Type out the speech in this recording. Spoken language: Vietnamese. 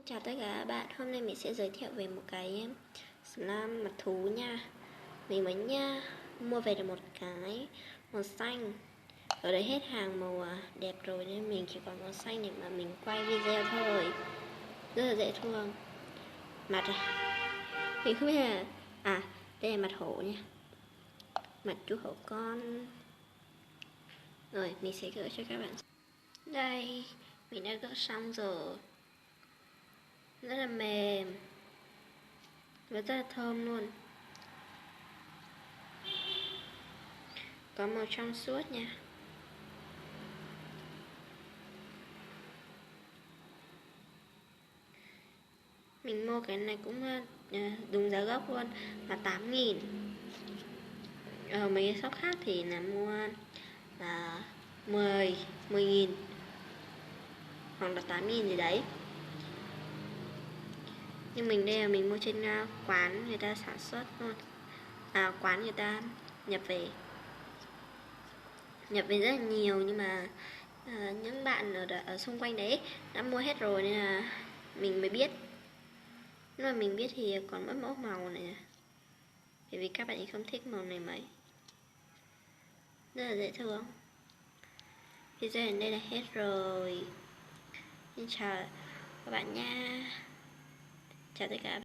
Chào tất cả các bạn, hôm nay mình sẽ giới thiệu về một cái slime mặt thú nha. Mình mới mua về được một cái màu xanh. Ở đây hết hàng màu đẹp rồi nên mình chỉ còn màu xanh để mà mình quay video thôi. Rất là dễ thương. Mặt mình không biết là đây là mặt hổ nha. Mặt chú hổ con. Rồi mình sẽ gỡ cho các bạn. Đây, mình đã gỡ xong rồi. Rất là mềm và rất là thơm luôn. Có màu trong suốt nha. Mình mua cái này cũng đúng giá gốc luôn, là 8.000. Ở mấy cái shop khác thì là mua là 10.000 hoặc là 8.000 gì đấy. Nhưng mình đây là mình mua trên quán người ta sản xuất luôn. Quán người ta nhập về rất là nhiều, nhưng mà những bạn ở xung quanh đấy đã mua hết rồi nên là mình mới biết. Nhưng mà mình biết thì còn mỗi màu này, bởi vì các bạn ấy không thích màu này mấy. Rất là dễ thương. Video đến đây là hết rồi. Xin chào các bạn nha. Chào tất cả các bạn.